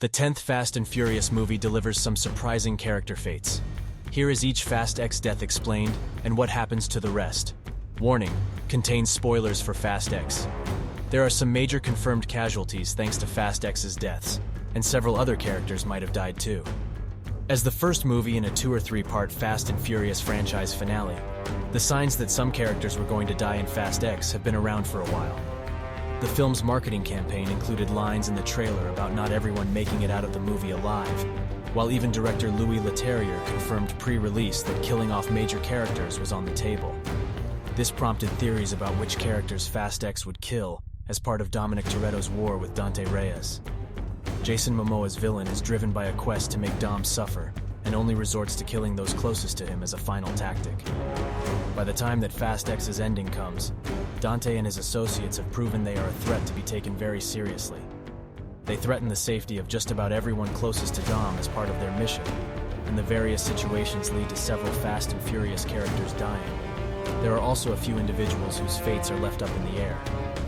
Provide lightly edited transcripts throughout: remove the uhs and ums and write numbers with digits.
The 10th Fast and Furious movie delivers some surprising character fates. Here is each Fast X death explained, and what happens to the rest. Warning, contains spoilers for Fast X. There are some major confirmed casualties thanks to Fast X's deaths, and several other characters might have died too. As the first movie in a 2 or 3 part Fast and Furious franchise finale, the signs that some characters were going to die in Fast X have been around for a while. The film's marketing campaign included lines in the trailer about not everyone making it out of the movie alive, while even director Louis Leterrier confirmed pre-release that killing off major characters was on the table. This prompted theories about which characters Fast X would kill as part of Dominic Toretto's war with Dante Reyes. Jason Momoa's villain is driven by a quest to make Dom suffer, and only resorts to killing those closest to him as a final tactic. By the time that Fast X's ending comes, Dante and his associates have proven they are a threat to be taken very seriously. They threaten the safety of just about everyone closest to Dom as part of their mission, and the various situations lead to several Fast and Furious characters dying. There are also a few individuals whose fates are left up in the air,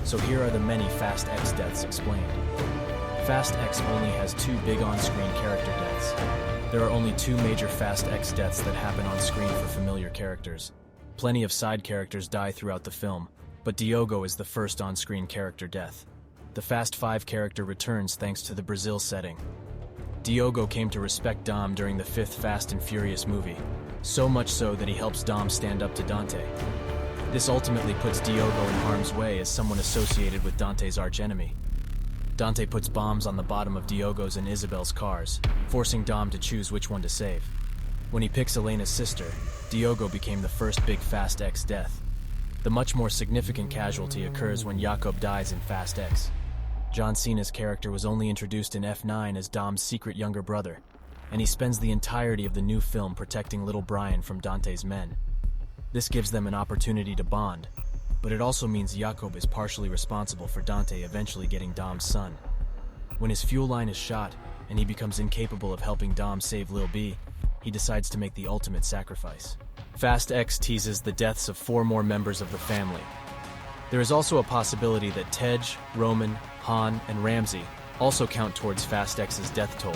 so here are the many Fast X deaths explained. Fast X only has 2 big on-screen character deaths. There are only 2 major Fast X deaths that happen on screen for familiar characters. Plenty of side characters die throughout the film, but Diogo is the first on-screen character death. The Fast 5 character returns thanks to the Brazil setting. Diogo came to respect Dom during the 5th Fast and Furious movie, so much so that he helps Dom stand up to Dante. This ultimately puts Diogo in harm's way as someone associated with Dante's archenemy. Dante puts bombs on the bottom of Diogo's and Isabel's cars, forcing Dom to choose which one to save. When he picks Elena's sister, Diogo became the first big Fast X death. The much more significant casualty occurs when Jakob dies in Fast X. John Cena's character was only introduced in F9 as Dom's secret younger brother, and he spends the entirety of the new film protecting little Brian from Dante's men. This gives them an opportunity to bond, but it also means Jakob is partially responsible for Dante eventually getting Dom's son. When his fuel line is shot, and he becomes incapable of helping Dom save Lil B, he decides to make the ultimate sacrifice. Fast X teases the deaths of 4 more members of the family. There is also a possibility that Tej, Roman, Han, and Ramsey also count towards Fast X's death toll.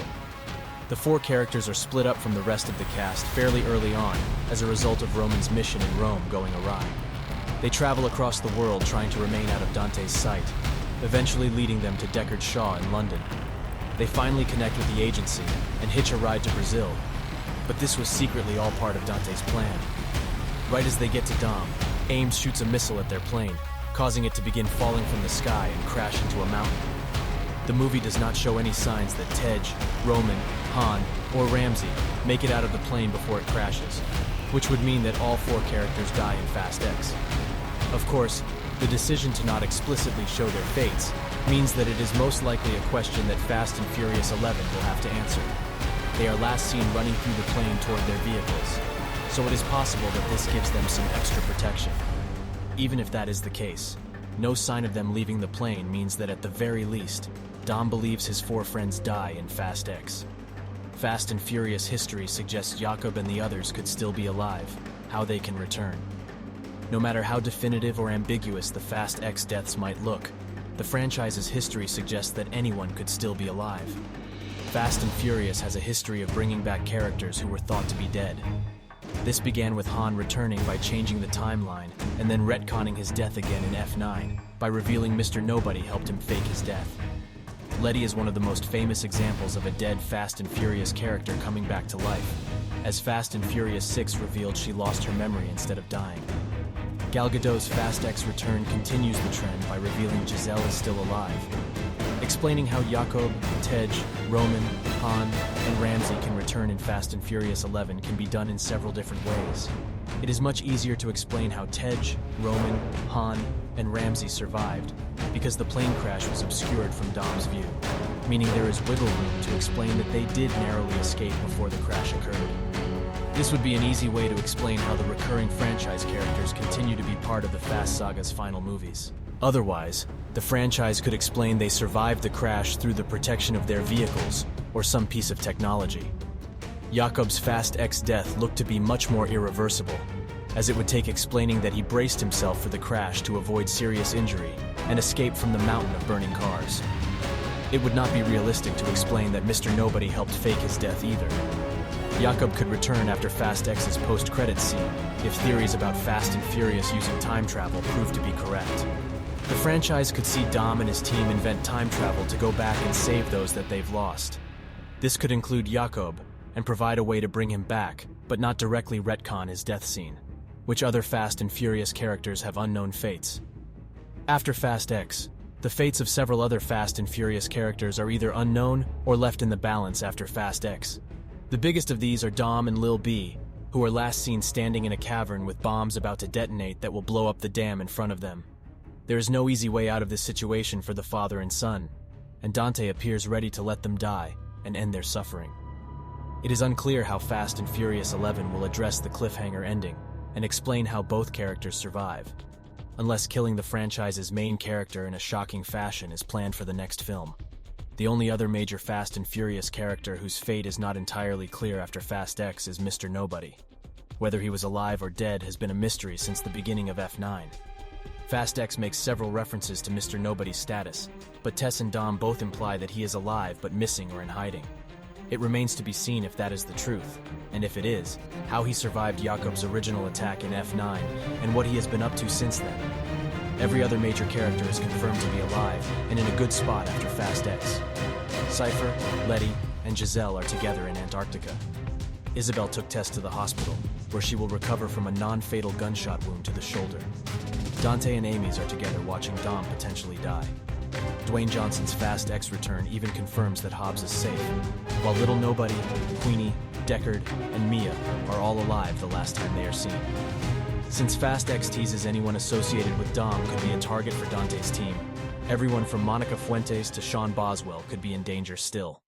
The 4 characters are split up from the rest of the cast fairly early on as a result of Roman's mission in Rome going awry. They travel across the world trying to remain out of Dante's sight, eventually leading them to Deckard Shaw in London. They finally connect with the agency and hitch a ride to Brazil, but this was secretly all part of Dante's plan. Right as they get to Dom, Ames shoots a missile at their plane, causing it to begin falling from the sky and crash into a mountain. The movie does not show any signs that Tej, Roman, Han, or Ramsey make it out of the plane before it crashes, which would mean that all 4 characters die in Fast X. Of course, the decision to not explicitly show their fates means that it is most likely a question that Fast and Furious 11 will have to answer. They are last seen running through the plane toward their vehicles, so it is possible that this gives them some extra protection. Even if that is the case, no sign of them leaving the plane means that at the very least, Dom believes his 4 friends die in Fast X. Fast and Furious history suggests Jakob and the others could still be alive, how they can return. No matter how definitive or ambiguous the Fast X deaths might look, the franchise's history suggests that anyone could still be alive. Fast and Furious has a history of bringing back characters who were thought to be dead. This began with Han returning by changing the timeline, and then retconning his death again in F9 by revealing Mr. Nobody helped him fake his death. Letty is one of the most famous examples of a dead Fast and Furious character coming back to life, as Fast and Furious 6 revealed she lost her memory instead of dying. Gal Gadot's Fast X return continues the trend by revealing Giselle is still alive. Explaining how Jakob, Tej, Roman, Han, and Ramsey can return in Fast and Furious 11 can be done in several different ways. It is much easier to explain how Tej, Roman, Han, and Ramsey survived, because the plane crash was obscured from Dom's view, meaning there is wiggle room to explain that they did narrowly escape before the crash occurred. This would be an easy way to explain how the recurring franchise characters continue to be part of the Fast Saga's final movies. Otherwise, the franchise could explain they survived the crash through the protection of their vehicles or some piece of technology. Jakob's Fast X death looked to be much more irreversible, as it would take explaining that he braced himself for the crash to avoid serious injury and escape from the mountain of burning cars. It would not be realistic to explain that Mr. Nobody helped fake his death either. Jakob could return after Fast X's post-credits scene if theories about Fast and Furious using time travel proved to be correct. The franchise could see Dom and his team invent time travel to go back and save those that they've lost. This could include Jakob and provide a way to bring him back, but not directly retcon his death scene. Which other Fast and Furious characters have unknown fates? After Fast X, the fates of several other Fast and Furious characters are either unknown or left in the balance after Fast X. The biggest of these are Dom and Lil B, who are last seen standing in a cavern with bombs about to detonate that will blow up the dam in front of them. There is no easy way out of this situation for the father and son, and Dante appears ready to let them die and end their suffering. It is unclear how Fast and Furious 11 will address the cliffhanger ending and explain how both characters survive, unless killing the franchise's main character in a shocking fashion is planned for the next film. The only other major Fast and Furious character whose fate is not entirely clear after Fast X is Mr. Nobody. Whether he was alive or dead has been a mystery since the beginning of F9. Fast X makes several references to Mr. Nobody's status, but Tess and Dom both imply that he is alive but missing or in hiding. It remains to be seen if that is the truth, and if it is, how he survived Jakob's original attack in F9 and what he has been up to since then. Every other major character is confirmed to be alive and in a good spot after Fast X. Cypher, Letty, and Giselle are together in Antarctica. Isabel took Tess to the hospital, where she will recover from a non-fatal gunshot wound to the shoulder. Dante and Amy's are together watching Dom potentially die. Dwayne Johnson's Fast X return even confirms that Hobbs is safe, while Little Nobody, Queenie, Deckard, and Mia are all alive the last time they are seen. Since Fast X teases anyone associated with Dom could be a target for Dante's team, everyone from Monica Fuentes to Sean Boswell could be in danger still.